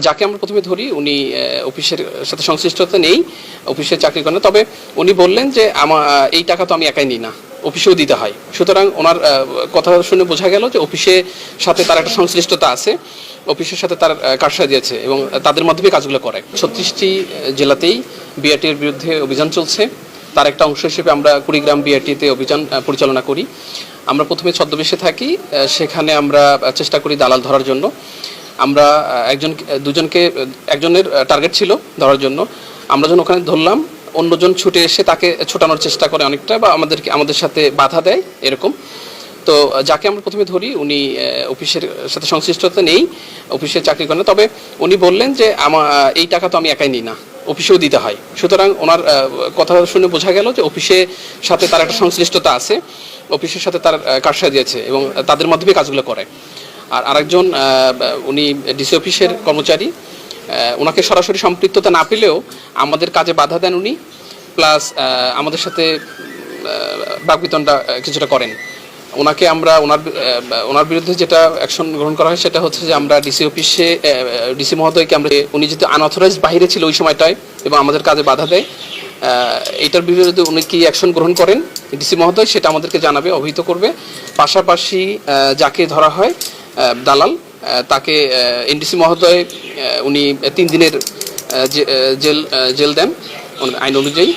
যাকে আমরা প্রথমে ধরি উনি অফিসের সাথে সংশ্লিষ্টতা নেই, অফিসে চাকরি করেন, তবে উনি বললেন যে এই টাকা তো আমি একাই নিই না, অফিসেও দিতে হয়। সুতরাং ওনার কথা শুনে বোঝা গেল যে অফিসের সাথে তার একটা সংশ্লিষ্টতা আছে, অফিসের সাথে তার কারসাজি আছে এবং তাদের মাধ্যমে কাজগুলো করে। 36টি জেলাতেই বিআরটির বিরুদ্ধে অভিযান চলছে। তার একটা অংশ হিসেবে আমরা কুড়িগ্রাম বিআরটিতে অভিযান পরিচালনা করি। আমরা প্রথমে ছদ্মবেশে থাকি, সেখানে আমরা চেষ্টা করি দালাল ধরার জন্য। আমরা একজনের টার্গেট ছিল ধরার জন্য। আমরা যখন ওখানে ধরলাম, অন্যজন ছুটে এসে তাকে ছোটানোর চেষ্টা করে অনেকটা, বা আমাদের সাথে বাধা দেয় এরকম। তো যাকে আমরা প্রথমে ধরি উনি অফিসের সাথে সংশ্লিষ্টতা নেই, অফিসে চাকরি করেন, তবে উনি বললেন যে এই টাকা তো আমি একাই নিই না, অফিসেও দিতে হয়। সুতরাং ওনার কথা শুনে বোঝা গেল যে অফিসের সাথে তার একটা সংশ্লিষ্টতা আছে, অফিসের সাথে তার কারসাজি আছে এবং তাদের মাধ্যমে কাজগুলো করে। আর আরেকজন উনি ডিসি অফিসের কর্মচারী, ওনাকে সরাসরি সম্পৃক্ততা না পেলেও আমাদের কাজে বাধা দেন উনি, প্লাস আমাদের সাথে বাকবিতণ্ডা কিছুটা করেন। ওনাকে আমরা ওনার বিরুদ্ধে যেটা অ্যাকশন গ্রহণ করা হয় সেটা হচ্ছে যে আমরা ডিসি মহোদয়কে আমরা, উনি যেহেতু আনঅথরাইজড বাইরে ছিল ওই সময়টায় এবং আমাদের কাজে বাধা দেয়, এইটার বিরুদ্ধে উনি কি অ্যাকশন গ্রহণ করেন ডিসি মহোদয় সেটা আমাদেরকে জানাবে, অবহিত করবে। পাশাপাশি যাকে ধরা হয় দালাল, তাকে এনডিসি মহোদয় উনি 3 দিনের জেল দেন আইন অনুযায়ী।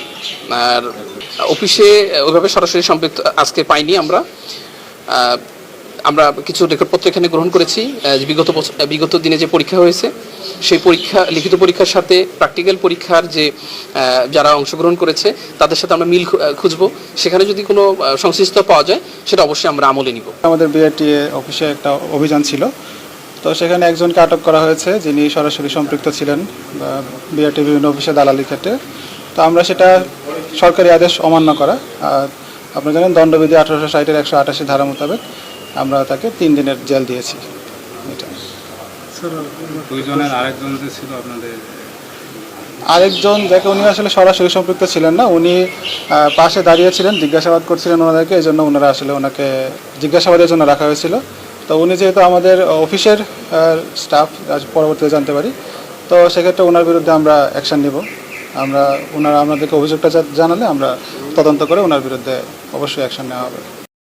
আর অফিসে ওইভাবে সরাসরি সম্পৃক্ত আজকে পাইনি। আমরা কিছু রেকর্ডপত্র এখানে গ্রহণ করেছি। বিগত দিনে যে পরীক্ষা হয়েছে সেই লিখিত পরীক্ষার সাথে প্র্যাকটিক্যাল পরীক্ষার যে যারা অংশগ্রহণ করেছে তাদের সাথে আমরা মিল খুঁজবো। সেখানে যদি কোনো সংশ্লিষ্টতা পাওয়া যায় সেটা অবশ্যই আমরা আমলে নিব। আমাদের বিআরটিএ অফিসে একটা অভিযান ছিল, তো সেখানে একজনকে আটক করা হয়েছে যিনি সরাসরি সম্পৃক্ত ছিলেন বিআরটি বিভিন্ন অফিসে দালালি ক্ষেত্রে। তো আমরা সেটা সরকারি আদেশ অমান্য করা, আপনারা জানেন দণ্ডবিধি 1860-এর 188 ধারা মোতাবেক আমরা তাকে 3 দিনের জেল দিয়েছি। এটা আরেকজন যাকে উনি আসলে সরাসরি সম্পৃক্ত ছিলেন না, উনি পাশে দাঁড়িয়েছিলেন, জিজ্ঞাসাবাদ করছিলেন ওনাদেরকে, এই জন্য ওনারা আসলে ওনাকে জিজ্ঞাসাবাদের জন্য রাখা হয়েছিল। তো উনি যেহেতু আমাদের অফিসের স্টাফ, পরবর্তীতে জানতে পারি, তো সেক্ষেত্রে ওনার বিরুদ্ধে আমরা অ্যাকশান নিব। ওনারা আমাদেরকে অভিযোগটা জানালে আমরা তদন্ত করে ওনার বিরুদ্ধে অবশ্যই অ্যাকশান নেওয়া হবে।